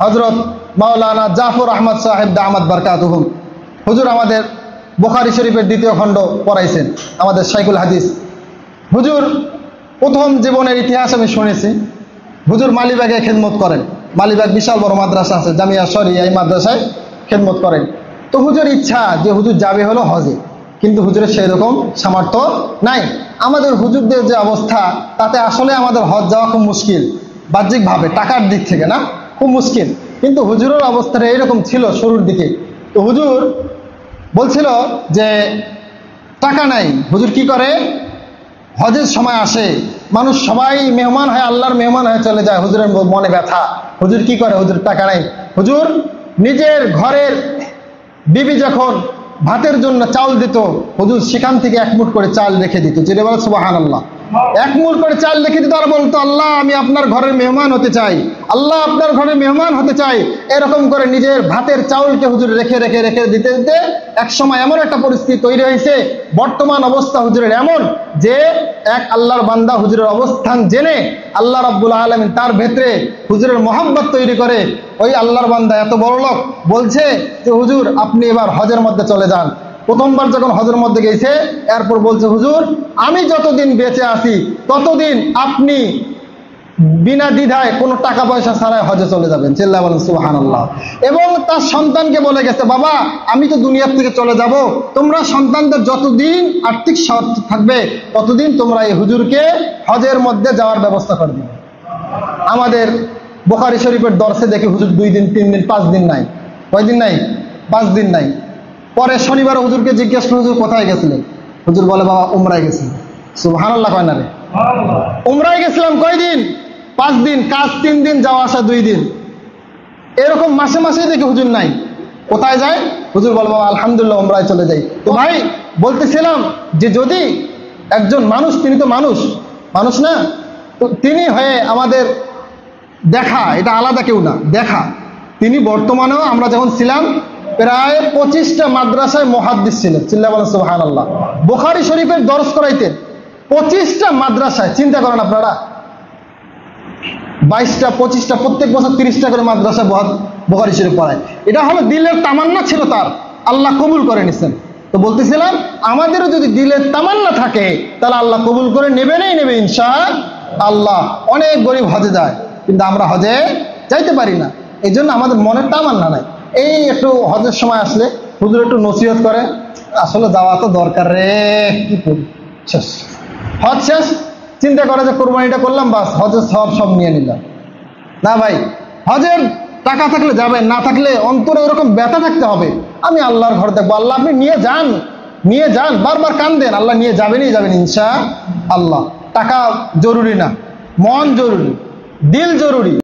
হযরত মাওলানা জাফর আহমদ সাহেব দামাত বারকাতুহুম হুজুর আমাদের বুখারী শরীফের 2য় খণ্ড পড়াইছেন, আমাদের শাইখুল হাদিস হুজুর। প্রথম জীবনের ইতিহাস আমি শুনেছি, হুজুর মালিবাগে খেদমত করেন। মালিবাগ বিশাল বড় মাদ্রাসা আছে, জামিয়া শরিয়া, এই মাদ্রাসায় খেদমত করেন। তো হুজুর ইচ্ছা যে হুজুর যাবে হলো হজে, কিন্তু হুজুরের সেই রকম সামর্থ্য নাই। আমাদের হুজুরদের যে অবস্থা, তাতে আসলে আমাদের হজ যাওয়া খুব মুশকিল, বাহ্যিকভাবে টাকার দিক থেকে না, খুব মুশকিল। কিন্তু হুজুরের অবস্থাটা এইরকম ছিল শুরুর দিকে। তো হুজুর বলছিল যে টাকা নাই। হুজুর কি করে, হজের সময় আসে, মানুষ সবাই মেহমান হয়, আল্লাহর মেহমান হয়ে চলে যায়, হুজুরের মনে ব্যথা। হুজুর কি করে, হুজুর টাকা নাই। হুজুর নিজের ঘরের বিবি যখন ভাতের জন্য চাউল দিত, হুজুর সেখান থেকে 1 মুঠ করে চাল রেখে দিত। যেটা বলে সুবহানাল্লাহ, 1 মুঠ করে চাল রেখে দিত আর বলতো, আল্লাহ আমি আপনার ঘরের মেহমান হতে চাই, আল্লাহ আপনার ঘরের মেহমান হতে চাই। এরকম করে নিজের ভাতের চাউলকে হুজুর রেখে রেখে রেখে দিতে দিতে এক সময় এমন একটা পরিস্থিতি তৈরি হয়েছে, বর্তমান অবস্থা হুজুরের এমন যে এক আল্লাহর বান্দা হুজুরের অবস্থান জেনে আল্লাহ রাব্বুল আলামিন তার ভেতরে হুজুরের মহব্বত তৈরি করে। ওই আল্লাহর বান্দা এত বড় লোক, বলছে যে হুজুর আপনি এবার হজের মধ্যে চলে যান। প্রথমবার যখন হজের মধ্যে গেছে, এরপর বলছে, হুজুর আমি যতদিন বেঁচে আছি ততদিন আপনি বিনা দ্বিধায় কোনো টাকা পয়সা ছাড়াই হজে চলে যাবেন। চিল্লায়া বলেন সুবহানাল্লাহ। এবং তার সন্তানকে বলে গেছে, বাবা আমি তো দুনিয়ার থেকে চলে যাব, তোমরা সন্তানদের যতদিন আর্থিক সামর্থ্য থাকবে ততদিন তোমরা এই হুজুরকে হজের মধ্যে যাওয়ার ব্যবস্থা করে দিবে। আমাদের বুখারী শরীফের দর্শে দেখি হুজুর 2 দিন 3 দিন 5 দিন নাই। কয়দিন নাই? 5 দিন নাই। পরে শনিবার হুজুরকে জিজ্ঞেস করে, হুজুর কোথায় গেছিলেন? হুজুর বলে, বাবা উমরায় গেছিলাম। সুবহানাল্লাহ কয় না রে? উমরায় গেছিলাম কয়দিন? 5 দিন, কাজ 3 দিন, যাওয়া আসা 2 দিন। এরকম মাসে মাসেই দেখি হুজুর নাই। কোথায় যায়? হুজুর বলে, বাবা আলহামদুলিল্লাহ উমরায় চলে যাই। তো ভাই বলতেছিলাম যে যদি একজন মানুষ, তিনি তো মানুষ না, তো তিনি হয়ে আমাদের দেখা, এটা আলাদা কেউ না, দেখা। তিনি বর্তমানেও আমরা যখন ছিলাম প্রায় 25টা মাদ্রাসায় মুহাদ্দিস ছিলেন। চিল্লায়া বলেন সুবহানাল্লাহ। বুখারী শরীফের দর্শ করাইতেন 25টা মাদ্রাসায়। চিন্তা করেন আপনারা, 22টা 25টা, প্রত্যেক বছর 30টা করে মাদ্রাসা বুখারী শরীফ পড়ায়। এটা হলো দিলের তামান্না ছিল তার, আল্লাহ কবুল করে নিছেন। তো বলতেছিলাম আমাদেরও যদি দিলের তামান্না থাকে তাহলে আল্লাহ কবুল করে নেবেনই নেবে ইনশাআল্লাহ। অনেক গরিব হজে যায়, কিন্তু আমরা হজে যাইতে পারি না, এই জন্য আমাদের মনের তামান্না নাই। এই একটু হজের সময় আসলে হুজুর একটু নসিহত করে, আসলে যাওয়া তো দরকার রে, কি করি, শেষ হজ শেষ, চিন্তা করে যে কোরবানিটা করলাম, বাস হজের সব নিয়ে নিলাম। না ভাই, হজের টাকা থাকলে যাবেন, না থাকলে অন্তরে ওরকম ব্যথা থাকতে হবে, আমি আল্লাহর ঘর দেখবো। আল্লাহ আপনি নিয়ে যান, বারবার কান্দেন, আল্লাহ নিয়ে যাবেন ইনশাআল্লাহ। টাকা জরুরি না, মন জরুরি, দিল জরুরি।